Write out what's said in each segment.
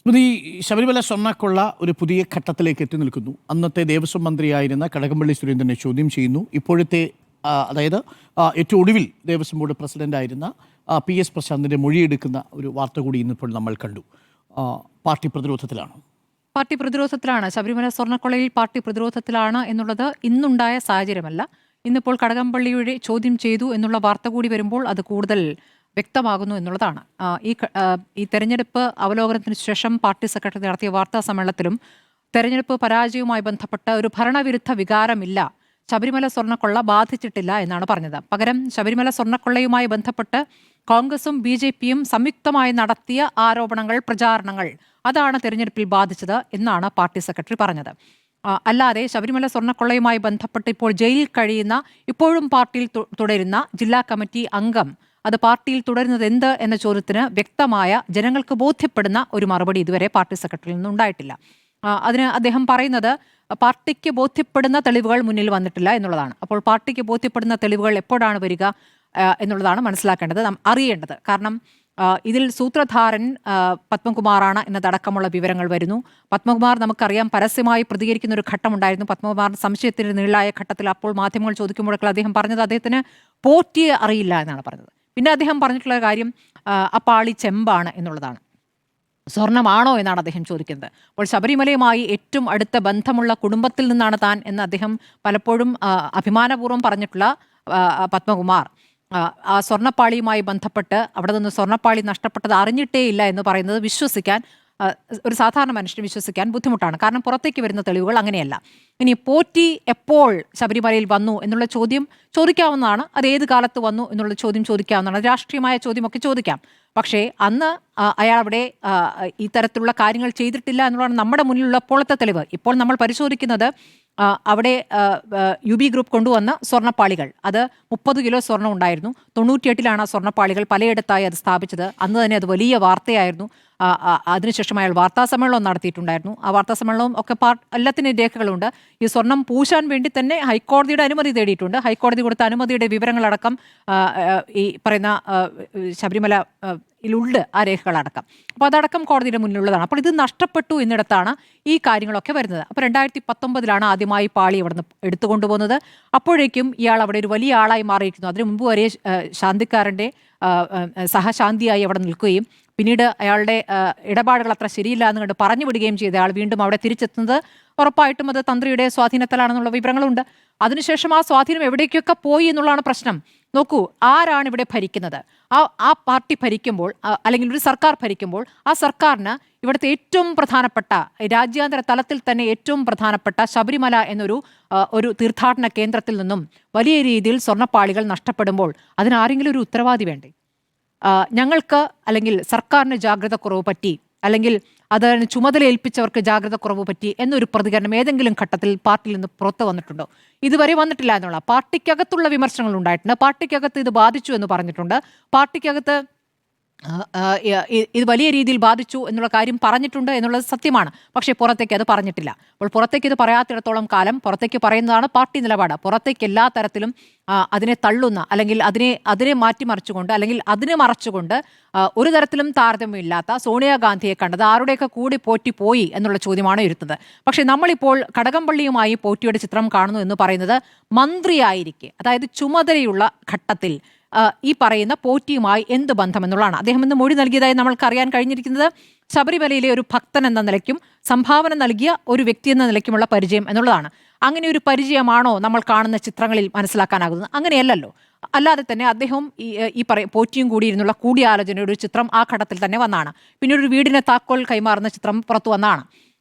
സ്മൃതി, ശബരിമല സ്വർണ്ണക്കൊള്ള ഒരു പുതിയ ഘട്ടത്തിലേക്ക് എത്തി നിൽക്കുന്നു. അന്നത്തെ ദേവസ്വം മന്ത്രിയായിരുന്ന കടകംപള്ളി സുരേന്ദ്രനെ ചോദ്യം ചെയ്യുന്നു. ഇപ്പോഴത്തെ അതായത് ഏറ്റവും ഒടുവിൽ ദേവസ്വം ബോർഡ് പ്രസിഡന്റായിരുന്ന PS പ്രശാന്തിന്റെ മൊഴിയെടുക്കുന്ന ഒരു വാർത്ത കൂടി ഇന്നിപ്പോൾ നമ്മൾ കണ്ടു. പാർട്ടി പ്രതിരോധത്തിലാണ്. ശബരിമല സ്വർണ്ണക്കൊള്ളയിൽ പാർട്ടി പ്രതിരോധത്തിലാണ് എന്നുള്ളത് ഇന്നുണ്ടായ സാഹചര്യമല്ല. ഇന്നിപ്പോൾ കടകംപള്ളിയുടെ ചോദ്യം ചെയ്തു എന്നുള്ള വാർത്ത കൂടി വരുമ്പോൾ അത് കൂടുതൽ വ്യക്തമാകുന്നു എന്നുള്ളതാണ്. ഈ തെരഞ്ഞെടുപ്പ് അവലോകനത്തിന് ശേഷം പാർട്ടി സെക്രട്ടറി നടത്തിയ വാർത്താ സമ്മേളനത്തിലും തെരഞ്ഞെടുപ്പ് പരാജയവുമായി ബന്ധപ്പെട്ട ഒരു ഭരണവിരുദ്ധ വികാരമില്ല, ശബരിമല സ്വർണ്ണക്കൊള്ള ബാധിച്ചിട്ടില്ല എന്നാണ് പറഞ്ഞത്. പകരം ശബരിമല സ്വർണ്ണക്കൊള്ളയുമായി ബന്ധപ്പെട്ട് കോൺഗ്രസും BJPയും സംയുക്തമായി നടത്തിയ ആരോപണങ്ങൾ, പ്രചാരണങ്ങൾ, അതാണ് തെരഞ്ഞെടുപ്പിൽ ബാധിച്ചത് എന്നാണ് പാർട്ടി സെക്രട്ടറി പറഞ്ഞത്. അല്ലാതെ ശബരിമല സ്വർണ്ണക്കൊള്ളയുമായി ബന്ധപ്പെട്ട് ഇപ്പോൾ ജയിലിൽ കഴിയുന്ന, ഇപ്പോഴും പാർട്ടിയിൽ തുടരുന്ന ജില്ലാ കമ്മിറ്റി അംഗം അത് പാർട്ടിയിൽ തുടരുന്നത് എന്ത് എന്ന ചോദ്യത്തിന് വ്യക്തമായ, ജനങ്ങൾക്ക് ബോധ്യപ്പെടുന്ന ഒരു മറുപടി ഇതുവരെ പാർട്ടി സെക്രട്ടറിയിൽ നിന്ന് ഉണ്ടായിട്ടില്ല. അതിന് അദ്ദേഹം പറയുന്നത് പാർട്ടിക്ക് ബോധ്യപ്പെടുന്ന തെളിവുകൾ മുന്നിൽ വന്നിട്ടില്ല എന്നുള്ളതാണ്. അപ്പോൾ പാർട്ടിക്ക് ബോധ്യപ്പെടുന്ന തെളിവുകൾ എപ്പോഴാണ് വരിക എന്നുള്ളതാണ് മനസ്സിലാക്കേണ്ടത്, നാം അറിയേണ്ടത്. കാരണം ഇതിൽ സൂത്രധാരൻ പത്മകുമാറാണ് എന്നതടക്കമുള്ള വിവരങ്ങൾ വരുന്നു. പത്മകുമാർ നമുക്കറിയാം പരസ്യമായി പ്രതികരിക്കുന്ന ഒരു ഘട്ടമുണ്ടായിരുന്നു. പത്മകുമാറിന് സംശയത്തിന് നീളായ ഘട്ടത്തിൽ അപ്പോൾ മാധ്യമങ്ങൾ ചോദിക്കുമ്പോഴൊക്കെ അദ്ദേഹം പറഞ്ഞത് അദ്ദേഹത്തിന് പോറ്റിയെ അറിയില്ല എന്നാണ് പറഞ്ഞത്. പിന്നെ അദ്ദേഹം പറഞ്ഞിട്ടുള്ള കാര്യം ആ പാളി ചെമ്പാണ് എന്നുള്ളതാണ്. സ്വർണ്ണമാണോ എന്നാണ് അദ്ദേഹം ചോദിക്കുന്നത്. അപ്പോൾ ശബരിമലയുമായി ഏറ്റവും അടുത്ത ബന്ധമുള്ള കുടുംബത്തിൽ നിന്നാണ് താൻ എന്ന് അദ്ദേഹം പലപ്പോഴും അഭിമാനപൂർവ്വം പറഞ്ഞിട്ടുള്ള പത്മകുമാർ ആ സ്വർണ്ണപ്പാളിയുമായി ബന്ധപ്പെട്ട് അവിടെ നിന്ന് സ്വർണ്ണപ്പാളി നഷ്ടപ്പെട്ടത് അറിഞ്ഞിട്ടേ ഇല്ല എന്ന് പറയുന്നത് വിശ്വസിക്കാൻ, ഒരു സാധാരണ മനുഷ്യന് വിശ്വസിക്കാൻ ബുദ്ധിമുട്ടാണ്. കാരണം പുറത്തേക്ക് വരുന്ന തെളിവുകൾ അങ്ങനെയല്ല. ഇനി പോറ്റി എപ്പോൾ ശബരിമലയിൽ വന്നു എന്നുള്ള ചോദ്യം ചോദിക്കാവുന്നതാണ്. അത് ഏത് കാലത്ത് വന്നു എന്നുള്ള ചോദ്യം ചോദിക്കാവുന്നതാണ്. രാഷ്ട്രീയമായ ചോദ്യമൊക്കെ ചോദിക്കാം. പക്ഷേ അന്ന് അയാൾ അവിടെ ഈ തരത്തിലുള്ള കാര്യങ്ങൾ ചെയ്തിട്ടില്ല എന്നുള്ളതാണ് നമ്മുടെ മുന്നിലുള്ള ഇപ്പോഴത്തെ തെളിവ്. ഇപ്പോൾ നമ്മൾ പരിശോധിക്കുന്നത് അവിടെ UB ഗ്രൂപ്പ് കൊണ്ടുവന്ന സ്വർണ്ണപ്പാളികൾ, അത് 30 കിലോ സ്വർണ്ണം ഉണ്ടായിരുന്നു. 98-ലാണ് ആ സ്വർണ്ണപ്പാളികൾ പലയിടത്തായി അത് സ്ഥാപിച്ചത്. അന്ന് തന്നെ അത് വലിയ വാർത്തയായിരുന്നു. അതിനുശേഷം അയാൾ വാർത്താ സമ്മേളനം നടത്തിയിട്ടുണ്ടായിരുന്നു. ആ വാർത്താ സമ്മേളനവും ഒക്കെ എല്ലാത്തിനും രേഖകളുണ്ട്. ഈ സ്വർണം പൂശാൻ വേണ്ടി തന്നെ ഹൈക്കോടതിയുടെ അനുമതി തേടിയിട്ടുണ്ട്. ഹൈക്കോടതി കൊടുത്ത അനുമതിയുടെ വിവരങ്ങളടക്കം ഈ പറയുന്ന ശബരിമല ിലുണ്ട് ആ രേഖകളടക്കം. അപ്പോൾ അതടക്കം കോടതിയുടെ മുന്നിലുള്ളതാണ്. അപ്പോൾ ഇത് നഷ്ടപ്പെട്ടു എന്നിടത്താണ് ഈ കാര്യങ്ങളൊക്കെ വരുന്നത്. അപ്പോൾ 2019-ലാണ് ആദ്യമായി പാളി അവിടെ നിന്ന് എടുത്തുകൊണ്ടുപോകുന്നത്. അപ്പോഴേക്കും ഇയാൾ അവിടെ ഒരു വലിയ ആളായി മാറിയിരിക്കുന്നു. അതിനു മുമ്പ് വരെ ശാന്തിക്കാരൻ്റെ സഹശാന്തിയായി അവിടെ നിൽക്കുകയും പിന്നീട് അയാളുടെ ഇടപാടുകൾ അത്ര ശരിയില്ല എന്ന് കണ്ട് പറഞ്ഞു വിടുകയും ചെയ്ത ആൾ വീണ്ടും അവിടെ തിരിച്ചെത്തുന്നത് ഉറപ്പായിട്ടും അത് തന്ത്രിയുടെ സ്വാധീനത്തിലാണെന്നുള്ള വിവരങ്ങളുണ്ട്. അതിനുശേഷം ആ സ്വാധീനം എവിടേക്കൊക്കെ പോയി എന്നുള്ളതാണ് പ്രശ്നം. നോക്കൂ, ആരാണ് ഇവിടെ ഭരിക്കുന്നത്? ആ പാർട്ടി ഭരിക്കുമ്പോൾ, അല്ലെങ്കിൽ ഒരു സർക്കാർ ഭരിക്കുമ്പോൾ, ആ സർക്കാരിന് ഇവിടുത്തെ ഏറ്റവും പ്രധാനപ്പെട്ട, രാജ്യാന്തര തലത്തിൽ തന്നെ ഏറ്റവും പ്രധാനപ്പെട്ട ശബരിമല എന്നൊരു തീർത്ഥാടന കേന്ദ്രത്തിൽ നിന്നും വലിയ രീതിയിൽ സ്വർണ്ണപ്പാളികൾ നഷ്ടപ്പെടുമ്പോൾ അതിനാരെങ്കിലും ഒരു ഉത്തരവാദി വേണ്ടേ? ഞങ്ങൾക്ക് അല്ലെങ്കിൽ സർക്കാരിന് ജാഗ്രത കുറവ് പറ്റി, അല്ലെങ്കിൽ അതിന് ചുമതല ഏൽപ്പിച്ചവർക്ക് ജാഗ്രത കുറവ് പറ്റി എന്നൊരു പ്രതികരണം ഏതെങ്കിലും ഘട്ടത്തിൽ പാർട്ടിയിൽ നിന്ന് പുറത്തു വന്നിട്ടുണ്ടോ? ഇതുവരെ വന്നിട്ടില്ല എന്നുള്ള പാർട്ടിക്കകത്തുള്ള വിമർശനങ്ങൾ ഉണ്ടായിട്ടുണ്ട്. പാർട്ടിക്കകത്ത് ഇത് ബാധിച്ചു എന്ന് പറഞ്ഞിട്ടുണ്ട്. പാർട്ടിക്കകത്ത് ഇത് വലിയ രീതിയിൽ ബാധിച്ചു എന്നുള്ള കാര്യം പറഞ്ഞിട്ടുണ്ട് എന്നുള്ളത് സത്യമാണ്. പക്ഷേ പുറത്തേക്ക് അത് പറഞ്ഞിട്ടില്ല. അപ്പോൾ പുറത്തേക്ക് ഇത് പറയാത്തിടത്തോളം കാലം പുറത്തേക്ക് പറയുന്നതാണ് പാർട്ടി നിലപാട്. പുറത്തേക്ക് എല്ലാ തരത്തിലും അതിനെ തള്ളുന്ന, അല്ലെങ്കിൽ അതിനെ മാറ്റിമറിച്ചുകൊണ്ട്, അല്ലെങ്കിൽ അതിനെ മറച്ചുകൊണ്ട് ഒരു തരത്തിലും താരതമ്യമില്ലാത്ത സോണിയാഗാന്ധിയെ കണ്ടത് ആരുടെയൊക്കെ കൂടി പോറ്റി പോയി എന്നുള്ള ചോദ്യമാണ് ഉയർത്തുന്നത്. പക്ഷേ നമ്മളിപ്പോൾ കടകംപള്ളിയുമായി പോറ്റിയുടെ ചിത്രം കാണുന്നു എന്ന് പറയുന്നത് മന്ത്രിയായിരിക്കെ, അതായത് ചുമതലയുള്ള ഘട്ടത്തിൽ ഈ പറയുന്ന പോറ്റിയുമായി എന്ത് ബന്ധമെന്നുള്ളതാണ്. അദ്ദേഹം ഇന്ന് മൊഴി നൽകിയതായി നമ്മൾക്ക് അറിയാൻ കഴിഞ്ഞിരിക്കുന്നത് ശബരിമലയിലെ ഒരു ഭക്തൻ എന്ന നിലയ്ക്കും സംഭാവന നൽകിയ ഒരു വ്യക്തി എന്ന നിലയ്ക്കുമുള്ള പരിചയം എന്നുള്ളതാണ്. അങ്ങനെ ഒരു പരിചയമാണോ നമ്മൾ കാണുന്ന ചിത്രങ്ങളിൽ മനസ്സിലാക്കാനാകുന്നത്? അങ്ങനെയല്ലല്ലോ. അല്ലാതെ തന്നെ അദ്ദേഹം ഈ പോറ്റിയും കൂടി ഇരുന്നുള്ള കൂടിയാലോചനയുടെ ഒരു ചിത്രം ആ ഘട്ടത്തിൽ തന്നെ വന്നാണ്. പിന്നീട് ഒരു വീടിന് താക്കോൽ കൈമാറുന്ന ചിത്രം പുറത്തു വന്നാണ്.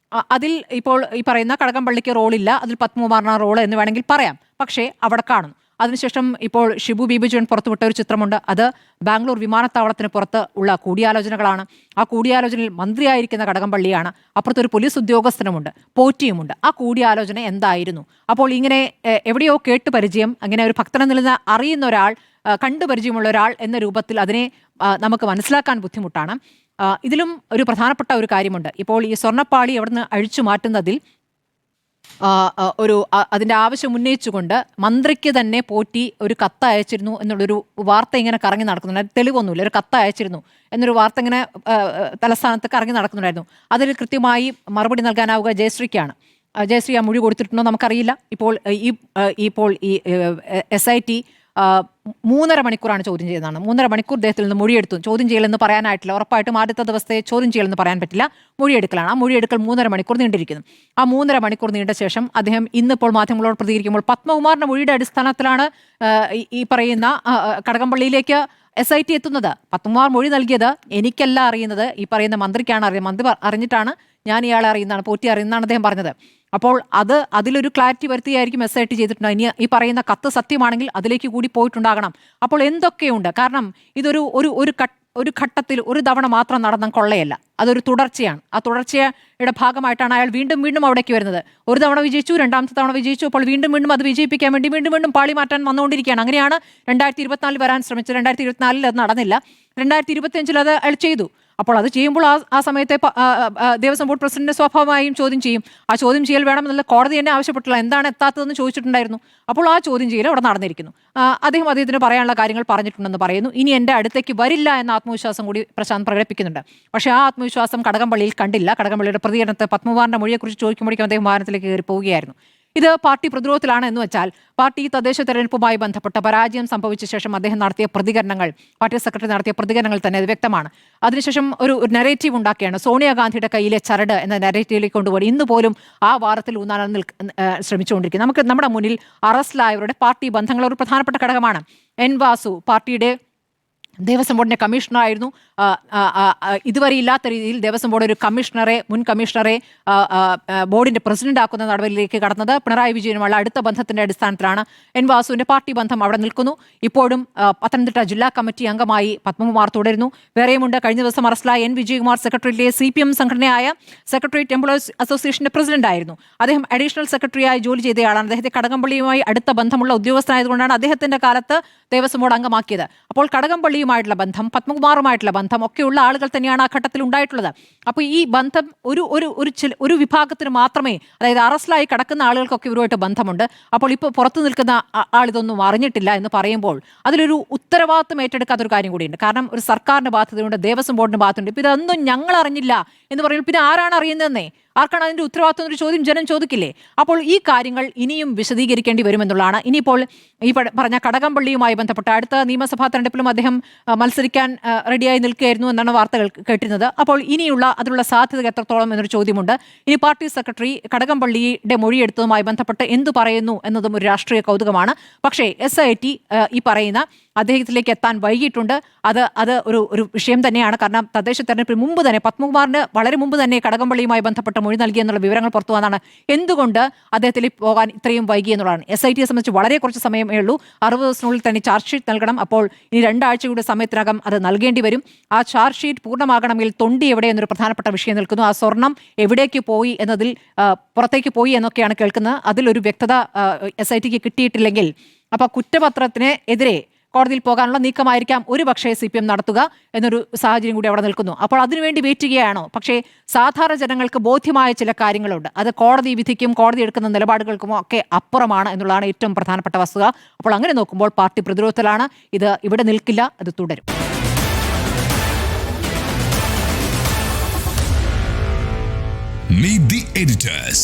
അതിൽ ഇപ്പോൾ ഈ പറയുന്ന കടകംപള്ളിക്ക് റോളില്ല, അതിൽ പത്മകുമാറിന് റോള് എന്ന് വേണമെങ്കിൽ പറയാം. പക്ഷേ അവിടെ കാണുന്നു. അതിനുശേഷം ഇപ്പോൾ ഷിബു ബേബി ജോൺ പുറത്തുവിട്ട ഒരു ചിത്രമുണ്ട്. അത് ബാംഗ്ലൂർ വിമാനത്താവളത്തിന് പുറത്ത് ഉള്ള കൂടിയാലോചനകളാണ്. ആ കൂടിയാലോചനയിൽ മന്ത്രിയായിരിക്കുന്ന കടകംപള്ളിയാണ്. അപ്പുറത്തൊരു പോലീസ് ഉദ്യോഗസ്ഥനുമുണ്ട്, പോറ്റിയുമുണ്ട്. ആ കൂടിയാലോചന എന്തായിരുന്നു? അപ്പോൾ ഇങ്ങനെ എവിടെയോ കേട്ട് പരിചയം, അങ്ങനെ ഒരു ഭക്തനെന്ന നില അറിയുന്ന ഒരാൾ, കണ്ടു പരിചയമുള്ള ഒരാൾ എന്ന രൂപത്തിൽ അതിനെ നമുക്ക് മനസ്സിലാക്കാൻ ബുദ്ധിമുട്ടാണ്. ഇതിലും ഒരു പ്രധാനപ്പെട്ട ഒരു കാര്യമുണ്ട്. ഇപ്പോൾ ഈ സ്വർണ്ണപ്പാളി അവിടുന്ന് അഴിച്ചു മാറ്റുന്നതിൽ അതിൻ്റെ ആവശ്യം ഉന്നയിച്ചുകൊണ്ട് മന്ത്രിക്ക് തന്നെ പോറ്റി ഒരു കത്ത് അയച്ചിരുന്നു എന്നുള്ളൊരു വാർത്ത ഇങ്ങനെ കറങ്ങി നടക്കുന്നുണ്ട്. തെളിവൊന്നുമില്ല, ഒരു കത്ത് അയച്ചിരുന്നു എന്നൊരു വാർത്ത ഇങ്ങനെ തലസ്ഥാനത്ത് കറങ്ങി നടക്കുന്നുണ്ടായിരുന്നു. അതിൽ കൃത്യമായി മറുപടി നൽകാനാവുക ജയശ്രീക്കാണ്. ജയശ്രീ ആ മൊഴി കൊടുത്തിട്ടുണ്ടോ നമുക്കറിയില്ല. ഇപ്പോൾ ഈ SIT 3.5 മണിക്കൂറാണ് ചോദ്യം ചെയ്യുന്നതാണ്. 3.5 മണിക്കൂർ അദ്ദേഹത്തിൽ നിന്ന് മൊഴിയെടുത്തു. ചോദ്യം ചെയ്യലെന്ന് പറയാനായിട്ടില്ല. ഉറപ്പായിട്ടും ആദ്യത്തെ ദിവസത്തെ ചോദ്യം ചെയ്യലെന്ന് പറയാൻ പറ്റില്ല, മൊഴിയെടുക്കലാണ്. ആ മൊഴിയെടുക്കൽ 3.5 മണിക്കൂർ നീണ്ടിരിക്കുന്നു. ആ 3.5 മണിക്കൂർ നീണ്ട ശേഷം അദ്ദേഹം ഇന്നിപ്പോൾ മാധ്യമങ്ങളോട് പ്രതികരിക്കുമ്പോൾ പത്മകുമാറിന്റെ മൊഴിയുടെ അടിസ്ഥാനത്തിലാണ് ഈ പറയുന്ന കടകംപള്ളിയിലേക്ക് SIT എത്തുന്നത്. പത്മകുമാർ മൊഴി നൽകിയത് എനിക്കല്ല അറിയുന്നത്, ഈ പറയുന്ന മന്ത്രിക്കാണ് അറിയുന്നത്. മന്ത്രി അറിഞ്ഞിട്ടാണ് ഞാൻ ഇയാളെ അറിയുന്നതാണ്, പോറ്റി അറിയുന്നതാണ് അദ്ദേഹം പറഞ്ഞത്. അപ്പോൾ അതിലൊരു ക്ലാരിറ്റി വരുത്തിയായിരിക്കും SIT ചെയ്തിട്ടുണ്ട്. ഇനി ഈ പറയുന്ന കത്ത് സത്യമാണെങ്കിൽ അതിലേക്ക് കൂടി പോയിട്ടുണ്ടാകണം. അപ്പോൾ എന്തൊക്കെയുണ്ട്? കാരണം ഇതൊരു ഒരു ഘട്ടത്തിൽ ഒരു തവണ മാത്രം നടന്ന കൊള്ളയല്ല, അതൊരു തുടർച്ചയാണ്. ആ തുടർച്ചയുടെ ഭാഗമായിട്ടാണ് അയാൾ വീണ്ടും അവിടേക്ക് വരുന്നത്. ഒരു തവണ വിജയിച്ചു, രണ്ടാമത്തെ തവണ വിജയിച്ചു, അപ്പോൾ വീണ്ടും അത് വിജയിപ്പിക്കാൻ വേണ്ടി വീണ്ടും പാളി മാറ്റാൻ വന്നുകൊണ്ടിരിക്കുകയാണ്. അങ്ങനെയാണ് 2024 വരാൻ ശ്രമിച്ചത്. 2024 അത് നടന്നില്ല. 2025 അത് അയാൾ ചെയ്തു. അപ്പോൾ അത് ചെയ്യുമ്പോൾ ആ സമയത്തെ ദേവസ്വം ബോർഡ് പ്രസിഡന്റ് സ്വാഭാവികമായും ചോദ്യം ചെയ്യും. ആ ചോദ്യം ചെയ്യൽ വേണമെന്നുള്ള കോടതി തന്നെ ആവശ്യപ്പെട്ടില്ല. എന്താണ് എത്താത്തതെന്ന് ചോദിച്ചിട്ടുണ്ടായിരുന്നു. അപ്പോൾ ആ ചോദ്യം ചെയ്യൽ അവിടെ നടന്നിരിക്കുന്നു. അദ്ദേഹത്തിന് പറയാനുള്ള കാര്യങ്ങൾ പറഞ്ഞിട്ടുണ്ടെന്ന് പറയുന്നു. ഇനി എൻ്റെ അടുത്തേക്ക് വരില്ല എന്ന ആത്മവിശ്വാസം കൂടി പ്രശാന്ത് പ്രകടിപ്പിക്കുന്നുണ്ട്. പക്ഷേ ആ ആത്മവിശ്വാസം കടകംപള്ളിയിൽ കണ്ടില്ല. കടകംപള്ളിയുടെ പ്രതികരണത്തെ പത്മകുമാറിന്റെ മൊഴിയെക്കുറിച്ച് ചോദിക്കുമ്പോഴേക്കും അദ്ദേഹം വാഹനത്തിലേക്ക് കയറി പോവുകയായിരുന്നു. ഇത് പാർട്ടി പ്രതിരോധത്തിലാണ് എന്ന് വെച്ചാൽ പാർട്ടി തദ്ദേശ തെരഞ്ഞെടുപ്പുമായി ബന്ധപ്പെട്ട പരാജയം സംഭവിച്ച ശേഷം അദ്ദേഹം നടത്തിയ പ്രതികരണങ്ങൾ, പാർട്ടി സെക്രട്ടറി നടത്തിയ പ്രതികരണങ്ങൾ തന്നെ അത് വ്യക്തമാണ്. അതിനുശേഷം ഒരു നെറേറ്റീവ് ഉണ്ടാക്കിയാണ്. സോണിയാഗാന്ധിയുടെ കയ്യിലെ ചരട് എന്ന നെറേറ്റീവിലേക്ക് കൊണ്ടുപോയി ഇന്ന് പോലും ആ വാദത്തിൽ ഊന്നാൻ ശ്രമിച്ചുകൊണ്ടിരിക്കുന്നത്. നമ്മുടെ മുന്നിൽ അറസ്റ്റിലായവരുടെ പാർട്ടി ബന്ധങ്ങൾ ഒരു പ്രധാനപ്പെട്ട ഘടകമാണ്. N. വാസു പാർട്ടിയുടെ ദേവസ്വം ബോർഡിന്റെ കമ്മീഷണറായിരുന്നു. ഇതുവരെ ഇല്ലാത്ത രീതിയിൽ ദേവസ്വം ബോർഡ് ഒരു മുൻ കമ്മീഷണറെ ബോർഡിന്റെ പ്രസിഡന്റ് ആക്കുന്ന നടപടിയിലേക്ക് കടന്നത് പിണറായി വിജയനുമുള്ള അടുത്ത ബന്ധത്തിന്റെ അടിസ്ഥാനത്തിലാണ്. N. വാസുവിന്റെ പാർട്ടി ബന്ധം അവിടെ നിൽക്കുന്നു. ഇപ്പോഴും പത്തനംതിട്ട ജില്ലാ കമ്മിറ്റി അംഗമായി പത്മകുമാർ തുടരുന്നു. വേറെയുമുണ്ട്. കഴിഞ്ഞ ദിവസം അറസ്റ്റിലായ N. വിജയകുമാർ സെക്രട്ടറിയിലെ CPM സംഘടനയായ സെക്രട്ടേറിയറ്റ് എംപ്ലോയീസ് അസോസിയേഷന്റെ പ്രസിഡന്റ് ആയിരുന്നു. അദ്ദേഹം അഡീഷണൽ സെക്രട്ടറിയായി ജോലി ചെയ്തയാളാണ്. അദ്ദേഹത്തെ കടകംപള്ളിയുമായി അടുത്ത ബന്ധമുള്ള ഉദ്യോഗസ്ഥനായതുകൊണ്ടാണ് അദ്ദേഹത്തിന്റെ കാലത്ത് ദേവസ്വം ബോർഡ് അംഗമാക്കിയത്. അപ്പോൾ കടകംപള്ളിയുമായിട്ടുള്ള ബന്ധം, പത്മകുമാറുമായിട്ടുള്ള ബന്ധം ഒക്കെയുള്ള ആളുകൾ തന്നെയാണ് ആ ഘട്ടത്തിൽ ഉണ്ടായിട്ടുള്ളത്. അപ്പോൾ ഈ ബന്ധം ഒരു വിഭാഗത്തിന് മാത്രമേ, അതായത് അറസ്റ്റിലായി കിടക്കുന്ന ആളുകൾക്കൊക്കെ ഇവരുമായിട്ട് ബന്ധമുണ്ട്. അപ്പോൾ ഇപ്പോൾ പുറത്തു നിൽക്കുന്ന ആളിതൊന്നും അറിഞ്ഞിട്ടില്ല എന്ന് പറയുമ്പോൾ അതിലൊരു ഉത്തരവാദിത്വം ഏറ്റെടുക്കാത്തൊരു കാര്യം കൂടിയുണ്ട്. കാരണം ഒരു സർക്കാരിന്റെ ബാധ്യതയുണ്ട്, ദേവസ്വം ബോർഡിന്റെ ബാധ്യതയുണ്ട്. ഇപ്പം ഇതൊന്നും ഞങ്ങൾ അറിഞ്ഞില്ല എന്ന് പറയുമ്പോൾ പിന്നെ ആരാണ് അറിയുന്നതെന്നേ, ആർക്കാണ് അതിൻ്റെ ഉത്തരവാദിത്വം എന്നൊരു ചോദ്യം ജനം ചോദിക്കില്ലേ? അപ്പോൾ ഈ കാര്യങ്ങൾ ഇനിയും വിശദീകരിക്കേണ്ടി വരുമെന്നുള്ളതാണ്. ഇനിയിപ്പോൾ ഈ പറഞ്ഞ കടകംപള്ളിയുമായി ബന്ധപ്പെട്ട അടുത്ത നിയമസഭാ തെരഞ്ഞെടുപ്പിലും അദ്ദേഹം മത്സരിക്കാൻ റെഡിയായി നിൽക്കുകയായിരുന്നു എന്നാണ് വാർത്തകൾ കേട്ടിരുന്നത്. അപ്പോൾ അതിനുള്ള സാധ്യത എത്രത്തോളം എന്നൊരു ചോദ്യമുണ്ട്. ഇനി പാർട്ടി സെക്രട്ടറി കടകംപള്ളിയുടെ മൊഴിയെടുത്തതുമായി ബന്ധപ്പെട്ട് എന്തു പറയുന്നു എന്നതും ഒരു രാഷ്ട്രീയ കൗതുകമാണ്. പക്ഷേ SIT ഈ പറയുന്ന അദ്ദേഹത്തിലേക്ക് എത്താൻ വൈകിട്ടുണ്ട്. അത് ഒരു വിഷയം തന്നെയാണ്. കാരണം തദ്ദേശ തെരഞ്ഞെടുപ്പിന് മുമ്പ് തന്നെ പത്മകുമാറിന് വളരെ മുമ്പ് തന്നെ കടകംപള്ളിയുമായി ബന്ധപ്പെട്ട മൊഴി നൽകിയെന്നുള്ള വിവരങ്ങൾ പുറത്തു വന്നാണ്. എന്തുകൊണ്ട് അദ്ദേഹത്തിലേക്ക് പോകാൻ ഇത്രയും വൈകി എന്നുള്ളതാണ്. SITയെ സംബന്ധിച്ച് വളരെ കുറച്ച് സമയമേ ഉള്ളൂ. 60 ദിവസത്തിനുള്ളിൽ തന്നെ ചാർജ് ഷീറ്റ് നൽകണം. അപ്പോൾ ഇനി 2 ആഴ്ചയുടെ സമയത്തിനകം അത് നൽകേണ്ടി വരും. ആ ചാർജ് ഷീറ്റ് പൂർണ്ണമാകണമെങ്കിൽ തൊണ്ടി എവിടെ എന്നൊരു പ്രധാനപ്പെട്ട വിഷയം നിൽക്കുന്നു. ആ സ്വർണം എവിടേക്ക് പോയി എന്നതിൽ പുറത്തേക്ക് പോയി എന്നൊക്കെയാണ് കേൾക്കുന്നത്. അതിലൊരു വ്യക്തത SITക്ക് കിട്ടിയിട്ടില്ലെങ്കിൽ അപ്പോൾ കുറ്റപത്രത്തിന് എതിരെ കോടതിയിൽ പോകാനുള്ള നീക്കമായിരിക്കാം ഒരുപക്ഷേ CPM നടത്തുക എന്നൊരു സാഹചര്യം കൂടി അവിടെ നിൽക്കുന്നു. അപ്പോൾ അതിനുവേണ്ടി വെയിറ്റ് ചെയ്യുകയാണോ? പക്ഷേ സാധാരണ ജനങ്ങൾക്ക് ബോധ്യമായ ചില കാര്യങ്ങളുണ്ട്. അത് കോടതി വിധിക്കും കോടതി എടുക്കുന്ന നിലപാടുകൾക്കും ഒക്കെ അപ്പുറമാണ് എന്നുള്ളതാണ് ഏറ്റവും പ്രധാനപ്പെട്ട വസ്തുത. അപ്പോൾ അങ്ങനെ നോക്കുമ്പോൾ പാർട്ടി പ്രതിരോധത്തിലാണ്. ഇത് ഇവിടെ നിൽക്കില്ല, അത് തുടരും. Meet the editors.